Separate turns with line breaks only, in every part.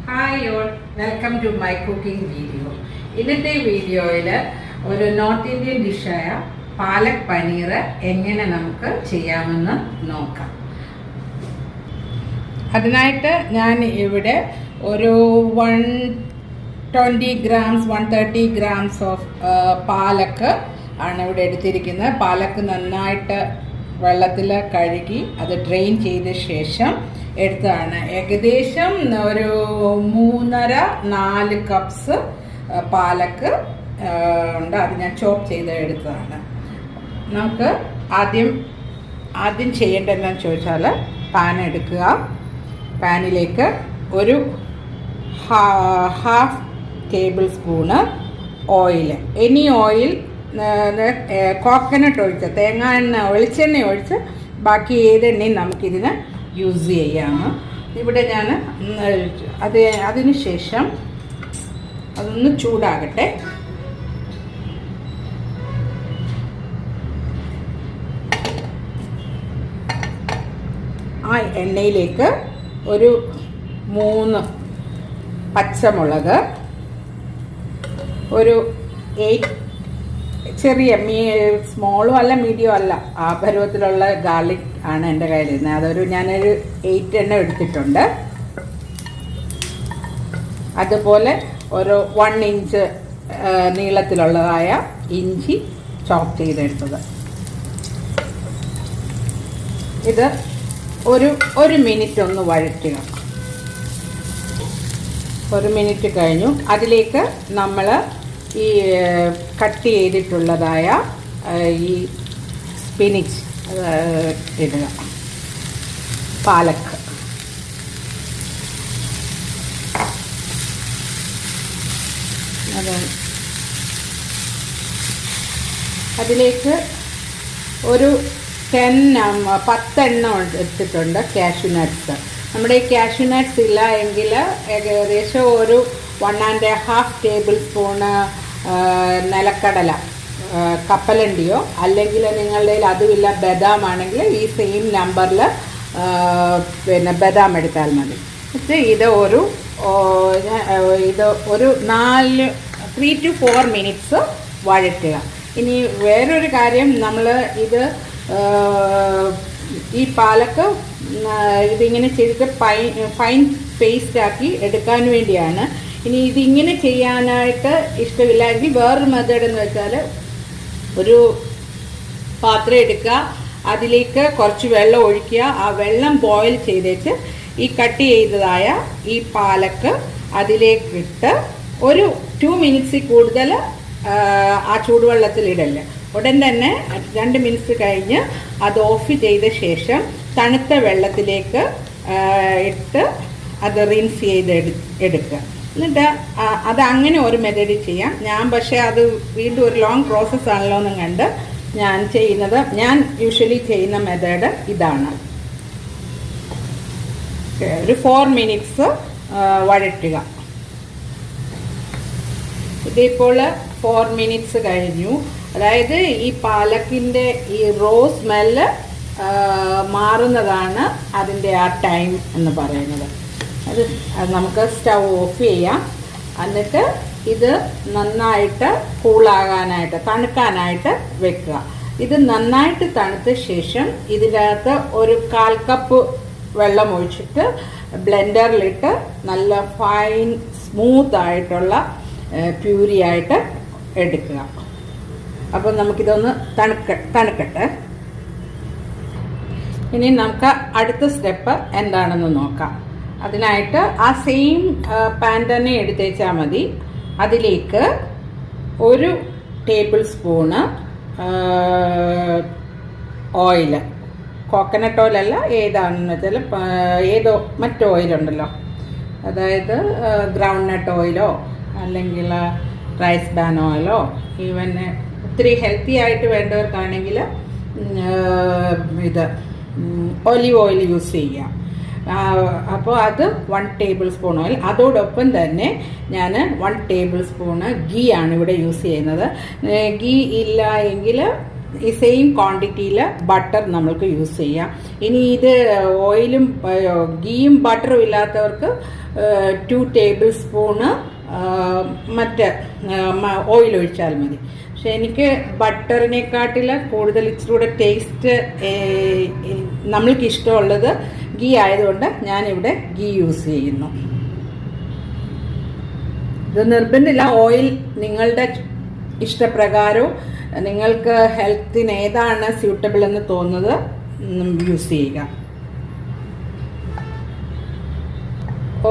Hi all, welcome to my cooking video. ഇന്നത്തെ വീഡിയോയിൽ ഒരു നോർത്ത് ഇന്ത്യൻ ഡിഷായ പാലക് പനീർ എങ്ങനെ നമുക്ക് ചെയ്യാമെന്ന് നോക്കാം. അതിനായിട്ട് ഞാൻ ഇവിടെ ഒരു 120 ഗ്രാംസ് 130 ഗ്രാംസ് ഓഫ് പാലക്ക് ആണ് ഇവിടെ എടുത്തിരിക്കുന്നത്. പാലക്ക് നന്നായിട്ട് വെള്ളത്തിൽ കഴുകി അത് ഡ്രെയിൻ ചെയ്ത ശേഷം എടുത്തതാണ്. ഏകദേശം ഒരു 3.5-4 കപ്സ് പാലക്ക് ഉണ്ട്. അത് ഞാൻ ചോപ്പ് ചെയ്ത് എടുത്തതാണ്. നമുക്ക് ആദ്യം ചെയ്യേണ്ടതെന്ന് ചോദിച്ചാൽ പാൻ എടുക്കുക. പാനിലേക്ക് ഒരു half table spoon oil, any oil, coconut ഒഴിച്ച്, തേങ്ങ എണ്ണ, വെളിച്ചെണ്ണ ഒഴിച്ച് ബാക്കി ഏതെണ്ണയും നമുക്കിതിന് യൂസ് ചെയ്യാം. ഇവിടെ ഞാൻ അതിന് ശേഷം അതൊന്ന് ചൂടാകട്ടെ. ആ എണ്ണയിലേക്ക് ഒരു 3 പച്ചമുളക്, ഒരു 8 ചെറിയ സ്മോളും അല്ല മീഡിയം അല്ല, ആ പരുവത്തിലുള്ള ഗാർലിക് ആണ് എൻ്റെ കയ്യിലിരുന്നത്. ഞാനൊരു 8 എണ്ണം എടുത്തിട്ടുണ്ട്. അതുപോലെ ഒരു 1 ഇഞ്ച് നീളത്തിലുള്ളതായ ഇഞ്ചി ചോപ്പ് ചെയ്തെടുത്തത്. ഇത് ഒരു മിനിറ്റ് ഒന്ന് വഴറ്റുക. 1 മിനിറ്റ് കഴിഞ്ഞു. അതിലേക്ക് നമ്മൾ ഈ കട്ട് ചെയ്തിട്ടുള്ളതായ ഈ സ്പിനിച്ച് ഇടുക, പാലക്ക്. അതിലേക്ക് ഒരു 10 എണ്ണം എടുത്തിട്ടുണ്ട് കാഷ്യൂ നട്ട്സ്. നമ്മുടെ ഈ കാഷ്യൂ നട്ട്സ് ഇല്ല എങ്കിൽ ഏകദേശം ഒരു 1.5 ടേബിൾ സ്പൂണ് നിലക്കടല, കപ്പലണ്ടിയോ, അല്ലെങ്കിൽ നിങ്ങളുടെ കയ്യിൽ അതുമില്ല ബദാം ആണെങ്കിൽ ഈ സെയിം നമ്പറിൽ ബദാം എടുത്താൽ മതി. എന്നിട്ട് ഇത് ഒരു 3 to 4 മിനിറ്റ്സ് വഴറ്റുക. ഇനി വേറൊരു കാര്യം, നമ്മൾ ഈ പാലക്ക് ഇതിങ്ങനെ ചെയ്തിട്ട് ഫൈൻ പേസ്റ്റാക്കി എടുക്കാൻ വേണ്ടിയാണ്. ഇനി ഇതിങ്ങനെ ചെയ്യാനായിട്ട് ഇഷ്ടമില്ല എങ്കിൽ വേറൊരു മെത്തേഡ് എന്ന് വെച്ചാൽ, ഒരു പാത്രം എടുക്കുക, അതിലേക്ക് കുറച്ച് വെള്ളം ഒഴിക്കുക, ആ വെള്ളം ബോയിൽ ചെയ്തേച്ച് ഈ കട്ട് ചെയ്തതായ ഈ പാലക്ക് അതിലേക്കിട്ട് ഒരു 2 മിനിറ്റ്സിൽ കൂടുതൽ ആ ചൂടുവെള്ളത്തിലിടല്ല. ഉടൻ തന്നെ 2 മിനിറ്റ്സ് കഴിഞ്ഞ് അത് ഓഫ് ചെയ്ത ശേഷം തണുത്ത വെള്ളത്തിലേക്ക് ഇട്ട് അത് റിൻസ് ചെയ്ത് എടുക്കുക. എന്നിട്ട് അത് അങ്ങനെ ഒരു മെത്തേഡ് ചെയ്യാം. ഞാൻ പക്ഷേ അത് വീണ്ടും ഒരു ലോങ് പ്രോസസ്സ് ആണല്ലോ എന്നും കണ്ട് ഞാൻ യൂഷ്വലി ചെയ്യുന്ന മെത്തേഡ് ഇതാണ്. ഒരു 4 മിനിറ്റ്സ് വഴറ്റുക. ഇതിപ്പോൾ 4 മിനിറ്റ്സ് കഴിഞ്ഞു. അതായത് ഈ പാലക്കിൻ്റെ ഈ റോ സ്മെല്ല് മാറുന്നതാണ് അതിൻ്റെ ആ ടൈം എന്ന് പറയുന്നത്. അത് നമുക്ക് സ്റ്റൗ ഓഫ് ചെയ്യാം. എന്നിട്ട് ഇത് നന്നായിട്ട് കൂളാകാനായിട്ട്, തണുക്കാനായിട്ട് വെക്കുക. ഇത് നന്നായിട്ട് തണുത്ത ശേഷം ഇതിനകത്ത് ഒരു 1/4 കപ്പ് വെള്ളം ഒഴിച്ചിട്ട് ബ്ലെൻഡറിലിട്ട് നല്ല ഫൈൻ സ്മൂത്ത് ആയിട്ടുള്ള പ്യൂരി ആയിട്ട് എടുക്കുക. അപ്പോൾ നമുക്കിതൊന്ന് തണുക്കട്ടെ. ഇനി നമുക്ക് അടുത്ത സ്റ്റെപ്പ് എന്താണെന്ന് നോക്കാം. അതിനായിട്ട് ആ സെയിം പാൻ തന്നെ എടുത്തേച്ചാൽ മതി. അതിലേക്ക് ഒരു ടേബിൾ സ്പൂണ് ഓയിൽ, കോക്കനട്ട് ഓയിലല്ല, ഏതാണെന്ന് വെച്ചാൽ ഏതോ മറ്റു ഓയിലുണ്ടല്ലോ, അതായത് ഗ്രൗണ്ട് നട്ട് ഓയിലോ അല്ലെങ്കിൽ റൈസ് ബ്രാൻ ഓയിലോ, ഈവൻ ഒത്തിരി ഹെൽത്തി ആയിട്ട് വേണ്ടവർക്കാണെങ്കിൽ ഇത് ഒലിവ് ഓയിൽ യൂസ് ചെയ്യാം. അപ്പോൾ അത് 1 ടേബിൾ സ്പൂൺ ഓയിൽ. അതോടൊപ്പം തന്നെ ഞാൻ 1 ടേബിൾ സ്പൂണ് ഗീ ആണ് ഇവിടെ യൂസ് ചെയ്യുന്നത്. ഗീ ഇല്ല എങ്കിൽ ഈ സെയിം ക്വാണ്ടിറ്റിയിൽ ബട്ടർ നമ്മൾക്ക് യൂസ് ചെയ്യാം. ഇനി ഇത് ഓയിലും ഗീയും ബട്ടറും ഇല്ലാത്തവർക്ക് 2 ടേബിൾ സ്പൂണ് മറ്റ് ഓയിൽ ഒഴിച്ചാൽ മതി. പക്ഷെ എനിക്ക് ബട്ടറിനെക്കാട്ടിൽ കൂടുതൽ ഇച്ചിരി കൂടെ ടേസ്റ്റ് നമ്മൾക്ക് ഇഷ്ടമുള്ളത് ഗീ ആയതുകൊണ്ട് ഞാനിവിടെ ഗീ യൂസ് ചെയ്യുന്നു. ഇത് നിർബന്ധമില്ല, ഓയിൽ നിങ്ങളുടെ ഇഷ്ടപ്രകാരവും നിങ്ങൾക്ക് ഹെൽത്തിന് ഏതാണ് സ്യൂട്ടബിൾ എന്ന് തോന്നുന്നത് യൂസ് ചെയ്യുക.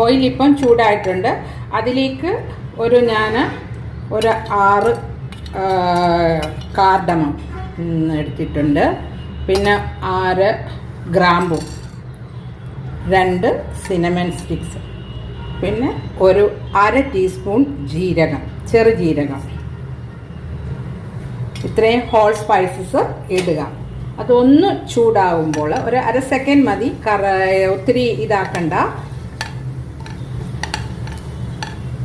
ഓയിൽ ഇപ്പം ചൂടായിട്ടുണ്ട്. അതിലേക്ക് ഞാൻ ഒരു 6 കാർഡമം എടുത്തിട്ടുണ്ട്. പിന്നെ 6 ഗ്രാമ്പും 2 സിനമൺ സ്റ്റിക്സ്, പിന്നെ ഒരു 1/2 ടീസ്പൂൺ ജീരകം, ചെറുജീരകം. ഇത്രയും ഹോൾ സ്പൈസസ് ഇടുക. അതൊന്ന് ചൂടാവുമ്പോൾ ഒരു 1/2 സെക്കൻഡ് മതി, ഒത്തിരി ഇതാക്കണ്ട.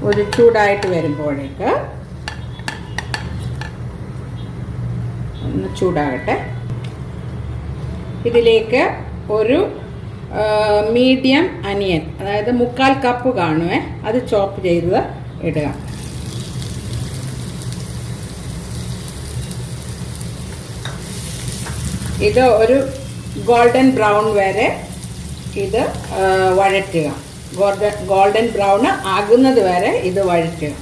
ഒരു ചൂടായിട്ട് വരുമ്പോഴേക്ക് ഒന്ന് ചൂടാകട്ടെ. ഇതിലേക്ക് ഒരു മീഡിയം അനിയൻ, അതായത് 1/4 കപ്പ് കാണുമേ, അത് ചോപ്പ് ചെയ്തത് ഇടുക. ഇത് ഒരു ഗോൾഡൻ ബ്രൗൺ വരെ ഇത് വഴറ്റുക. ഗോൾഡൻ ബ്രൗൺ ആകുന്നത് വരെ ഇത് വഴറ്റുക.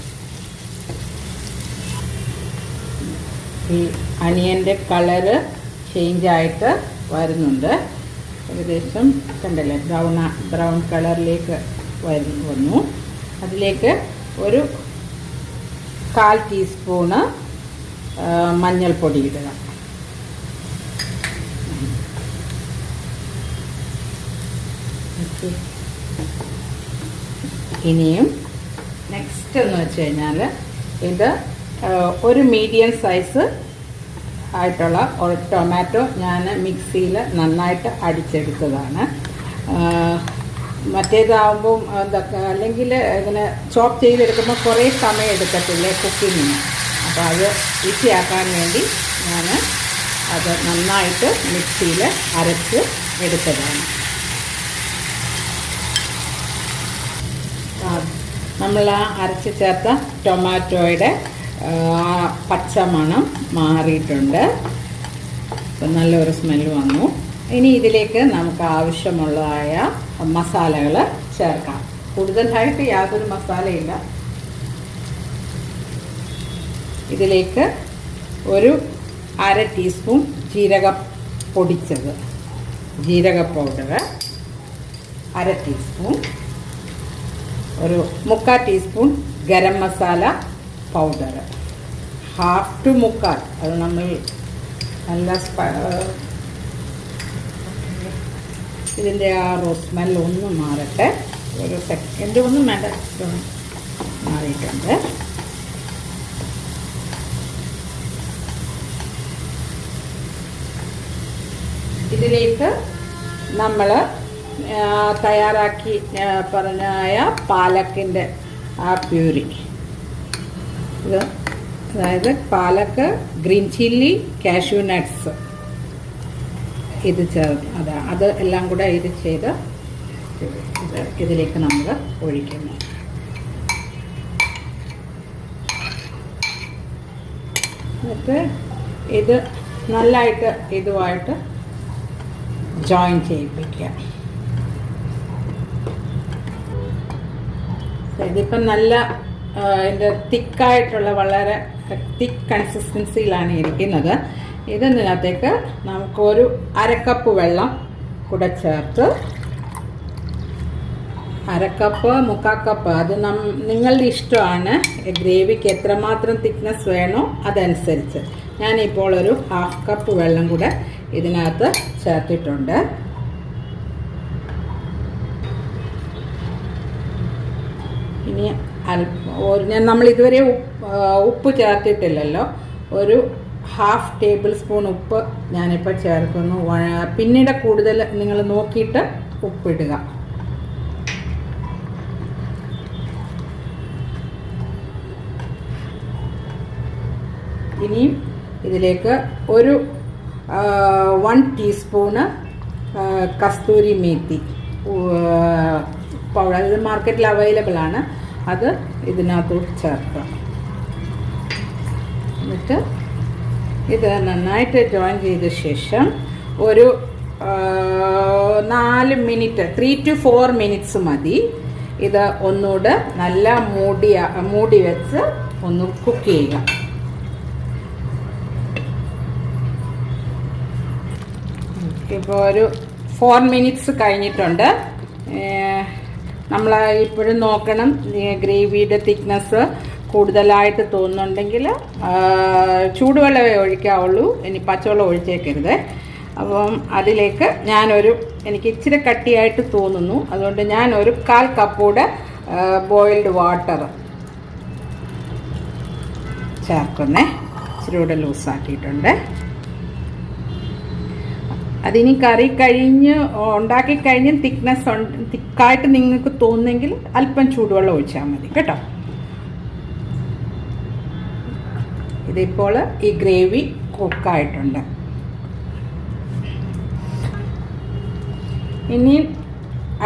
ഈ അനിയൻ്റെ കളറ് ചേഞ്ചായിട്ട് വരുന്നുണ്ട്. ഏകദേശം കണ്ടല്ലേ, ബ്രൗൺ കളറിലേക്ക് വന്നു. അതിലേക്ക് ഒരു 1/4 ടീസ്പൂണ് മഞ്ഞൾപ്പൊടി ഇടുക. ഇനിയും നെക്സ്റ്റ് എന്ന് വെച്ച് കഴിഞ്ഞാൽ ഇത് ഒരു മീഡിയം സൈസ് ആയിട്ടുള്ള ഒരു ടൊമാറ്റോ ഞാൻ മിക്സിയിൽ നന്നായിട്ട് അടിച്ചെടുത്തതാണ്. മറ്റേതാവുമ്പം എന്തൊക്കെ അല്ലെങ്കിൽ ഇങ്ങനെ ചോപ്പ് ചെയ്തെടുക്കുമ്പോൾ കുറേ സമയം എടുക്കത്തില്ലേ കുക്കിങ്ങിന്. അപ്പോൾ അത് ഈസിയാക്കാൻ വേണ്ടി ഞാൻ അത് നന്നായിട്ട് മിക്സിയിൽ അരച്ച് എടുത്തതാണ്. നമ്മൾ ആ അരച്ച് ചേർത്ത ടൊമാറ്റോയുടെ പച്ചമണം മാറിയിട്ടുണ്ട്. അപ്പം നല്ലൊരു സ്മെല്ല് വന്നു. ഇനി ഇതിലേക്ക് നമുക്ക് ആവശ്യമുള്ളതായ മസാലകൾ ചേർക്കാം. കൂടുതലായിട്ട് യാതൊരു മസാലയില്ല. ഇതിലേക്ക് ഒരു 1/2 ടീസ്പൂൺ ജീരക പൊടിച്ചത്, ജീരക പൗഡർ 1/2 ടീസ്പൂൺ, ഒരു 1/4 teaspoon garam masala powder, 1/2 to 1/4. അത് നമ്മൾ നല്ല ഇതിൻ്റെ ആ സ്മെൽ ഒന്ന് മാറട്ടെ. ഒരു സെക്കൻഡ് ഒന്നും വേണ്ട, മാറിയിട്ടുണ്ട്. ഇതിലേക്ക് നമ്മൾ തയ്യാറാക്കി പറഞ്ഞായ പാലക്കിൻ്റെ ആ പ്യൂരി, ഇത് അതായത് പാലക്ക്, ഗ്രീൻ ചില്ലി, കാഷ്യൂ നട്ട്സ് ഇത് ചേർത്ത് അത് എല്ലാം കൂടെ ഇത് ചെയ്ത് ഇതിലേക്ക് നമ്മൾ ഒഴിക്കുന്നു. എന്നിട്ട് ഇത് നല്ലതായിട്ട് ഇതുമായിട്ട് ജോയിൻ ചെയ്യിപ്പിക്കുക. ഇതിപ്പം നല്ല ഇതിൻ്റെ തിക്കായിട്ടുള്ള വളരെ തിക്ക് കൺസിസ്റ്റൻസിയിലാണ് ഇരിക്കുന്നത്. ഇതിനകത്തേക്ക് നമുക്കൊരു 1/2 കപ്പ് വെള്ളം കൂടെ ചേർത്ത്, 1/2 കപ്പ് 1/4 കപ്പ് അത് നിങ്ങളുടെ ഇഷ്ടമാണ്. ഗ്രേവിക്ക് എത്രമാത്രം തിക്നെസ് വേണോ അതനുസരിച്ച്. ഞാനിപ്പോൾ ഒരു 1/2 കപ്പ് വെള്ളം കൂടെ ഇതിനകത്ത് ചേർത്തിട്ടുണ്ട്. ഇനി നമ്മൾ ഇതുവരെ ഉപ്പ് ചേർത്തിട്ടില്ലല്ലോ. ഒരു 1/2 ടേബിൾ സ്പൂൺ ഉപ്പ് ഞാനിപ്പോൾ ചേർക്കുന്നു. പിന്നീട് കൂടുതൽ നിങ്ങൾ നോക്കിയിട്ട് ഉപ്പിടുക. ഇനിയും ഇതിലേക്ക് ഒരു 1 ടീസ്പൂണ് കസ്തൂരി മേത്തി പൗഡർ, ഇത് മാർക്കറ്റിൽ അവൈലബിൾ ആണ്. അത് ഇതിനകത്തോട്ട് ചേർക്കുക. എന്നിട്ട് ഇത് നന്നായിട്ട് ജോയിൻ ചെയ്ത ശേഷം ഒരു 4 മിനിറ്റ് 3 to 4 മിനിറ്റ്സ് മതി. ഇത് ഒന്നുകൂടെ നല്ല മൂടി വെച്ച് ഒന്ന് കുക്ക് ചെയ്യുക. ഇപ്പോൾ ഒരു 4 മിനിറ്റ്സ് കഴിഞ്ഞിട്ടുണ്ട്. നമ്മൾ ഇപ്പോഴും നോക്കണം, ഗ്രേവിയുടെ തിക്നെസ് കൂടുതലായിട്ട് തോന്നുന്നുണ്ടെങ്കിൽ ചൂടുവെള്ളമേ ഒഴിക്കാവുള്ളൂ, ഇനി പച്ചവെള്ളം ഒഴിച്ചേക്കരുത്. അപ്പം അതിലേക്ക് എനിക്ക് ഇച്ചിരി കട്ടിയായിട്ട് തോന്നുന്നു, അതുകൊണ്ട് ഞാൻ ഒരു 1/4 കപ്പൂടെ ബോയിൽഡ് വാട്ടർ ചേർക്കുന്നേ. ഇച്ചിരി കൂടെ ലൂസാക്കിയിട്ടുണ്ട്. അതിനി കറി ഉണ്ടാക്കി കഴിഞ്ഞ് തിക്കായിട്ട് നിങ്ങൾക്ക് തോന്നുന്നെങ്കിൽ അല്പം ചൂടുവെള്ളം ഒഴിച്ചാൽ മതി കേട്ടോ. ഇതിപ്പോൾ ഈ ഗ്രേവി കുക്കായിട്ടുണ്ട്. ഇനി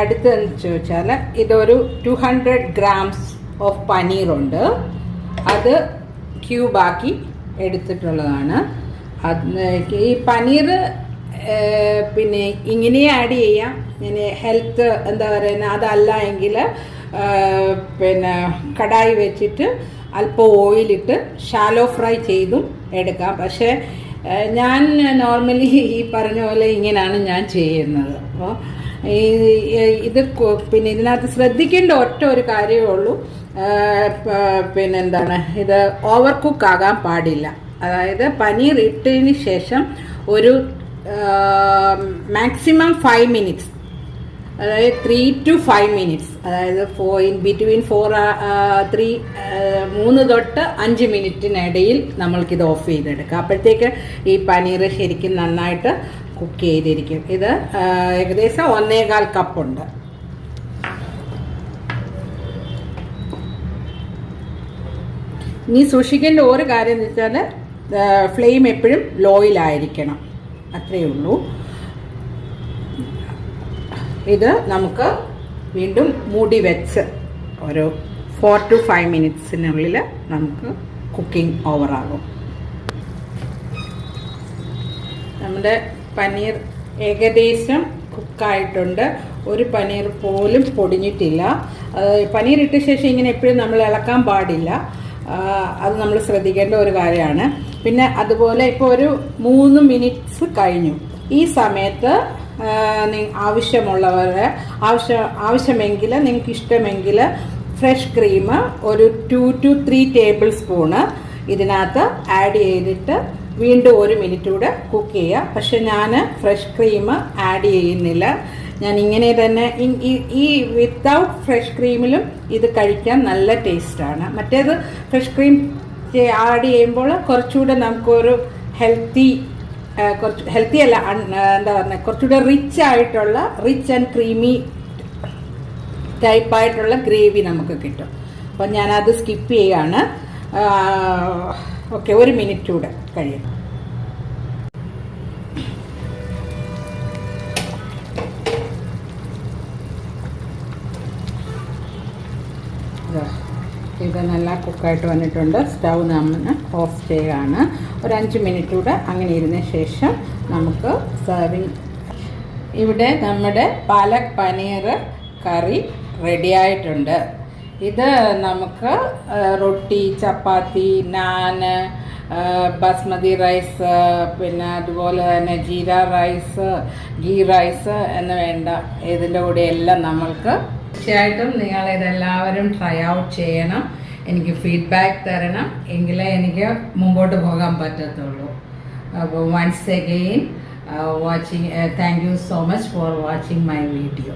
അടുത്തെന്ന് ചോദിച്ചാൽ ഇതൊരു 200 ഗ്രാംസ് ഓഫ് പനീറുണ്ട്. അത് ക്യൂബാക്കി എടുത്തിട്ടുള്ളതാണ്. ഈ പനീർ പിന്നെ ഇങ്ങനെ ആഡ് ചെയ്യാം. ഇങ്ങനെ ഹെൽത്ത് എന്താ പറയുക, അതല്ല എങ്കിൽ പിന്നെ കടായി വെച്ചിട്ട് അല്പം ഓയിലിട്ട് ഷാലോ ഫ്രൈ ചെയ്തും എടുക്കാം. പക്ഷേ ഞാൻ നോർമലി ഈ പറഞ്ഞ പോലെ ഇങ്ങനെയാണ് ഞാൻ ചെയ്യുന്നത്. അപ്പോൾ ഇത് പിന്നെ ഇതിനകത്ത് ശ്രദ്ധിക്കേണ്ട ഒരു കാര്യമേ ഉള്ളൂ, പിന്നെന്താണ്, ഇത് ഓവർ കുക്ക് ആകാൻ പാടില്ല. അതായത് പനീർ ഇട്ടതിന് ശേഷം ഒരു മാക്സിമം 5 മിനിറ്റ്സ്, അതായത് 3 to 5 മിനിറ്റ്സ്, അതായത് ബിറ്റ്വീൻ 3 തൊട്ട് 5 മിനിറ്റിനിടയിൽ നമ്മൾക്കിത് ഓഫ് ചെയ്തെടുക്കാം. അപ്പോഴത്തേക്ക് ഈ പനീർ ശരിക്കും നന്നായിട്ട് കുക്ക് ചെയ്തിരിക്കും. ഇത് ഏകദേശം 1.25 കപ്പുണ്ട്. ഇനി സൂക്ഷിക്കേണ്ട ഒരു കാര്യം എന്ന് വെച്ചാൽ ഫ്ലെയിം എപ്പോഴും ലോയിലായിരിക്കണം, അത്രയേ ഉള്ളൂ. ഇത് നമുക്ക് വീണ്ടും മൂടി വെച്ച് ഒരു 4 to 5 മിനിറ്റ്സിനുള്ളിൽ നമുക്ക് കുക്കിംഗ് ഓവറാകും. നമ്മുടെ പനീർ ഏകദേശം കുക്കായിട്ടുണ്ട്. ഒരു പനീർ പോലും പൊടിഞ്ഞിട്ടില്ല. പനീർ ഇട്ട ശേഷം ഇങ്ങനെ എപ്പോഴും നമ്മൾ ഇളക്കാൻ പാടില്ല, അത് നമ്മൾ ശ്രദ്ധിക്കേണ്ട ഒരു കാര്യമാണ്. പിന്നെ അതുപോലെ ഇപ്പോൾ ഒരു 3 മിനിറ്റ്സ് കഴിഞ്ഞു. ഈ സമയത്ത് ആവശ്യമെങ്കിൽ നിങ്ങൾക്ക് ഇഷ്ടമെങ്കിൽ ഫ്രഷ് ക്രീം ഒരു 2 to 3 ടേബിൾ സ്പൂണ് ഇതിനകത്ത് ആഡ് ചെയ്തിട്ട് വീണ്ടും 1 മിനിറ്റ് കൂടെ കുക്ക് ചെയ്യുക. പക്ഷെ ഞാൻ ഫ്രഷ് ക്രീം ആഡ് ചെയ്യുന്നില്ല. ഞാൻ ഇങ്ങനെ തന്നെ ഈ വിത്തൗട്ട് ഫ്രഷ് ക്രീമിലും ഇത് കഴിക്കാൻ നല്ല ടേസ്റ്റാണ്. മറ്റേത് ഫ്രഷ് ക്രീം ആഡ് ചെയ്യുമ്പോൾ കുറച്ചുകൂടെ നമുക്കൊരു ഹെൽത്തി അല്ല, എന്താ പറയുക, കുറച്ചുകൂടെ റിച്ച് ആൻഡ് ക്രീമി ടൈപ്പായിട്ടുള്ള ഗ്രേവി നമുക്ക് കിട്ടും. അപ്പം ഞാനത് സ്കിപ്പ് ചെയ്യുകയാണ്. ഓക്കെ, 1 മിനിറ്റ് കൂടെ കഴിയും. ഇത് നല്ല കുക്കായിട്ട് വന്നിട്ടുണ്ട്. സ്റ്റൗ നമ്മൾ ഓഫ് ചെയ്യുകയാണ്. ഒരു 5 മിനിറ്റ് കൂടെ അങ്ങനെ ഇരുന്ന ശേഷം നമുക്ക് സെർവിങ്. ഇവിടെ നമ്മുടെ പാലക് പനീർ കറി റെഡിയായിട്ടുണ്ട്. ഇത് നമുക്ക് റൊട്ടി, ചപ്പാത്തി, നാന്, ബസ്മതി റൈസ്, പിന്നെ അതുപോലെ തന്നെ ജീര റൈസ്, ഗീ റൈസ് എന്ന് വേണ്ട ഇതിൻ്റെ കൂടെ എല്ലാം നമ്മൾക്ക്. തീർച്ചയായിട്ടും നിങ്ങളിതെല്ലാവരും ട്രൈ ഔട്ട് ചെയ്യണം, എനിക്ക് ഫീഡ്ബാക്ക് തരണം, എങ്കിലേ എനിക്ക് മുമ്പോട്ട് പോകാൻ പറ്റത്തുള്ളൂ. അപ്പോൾ once again watching, thank you so much for watching my video.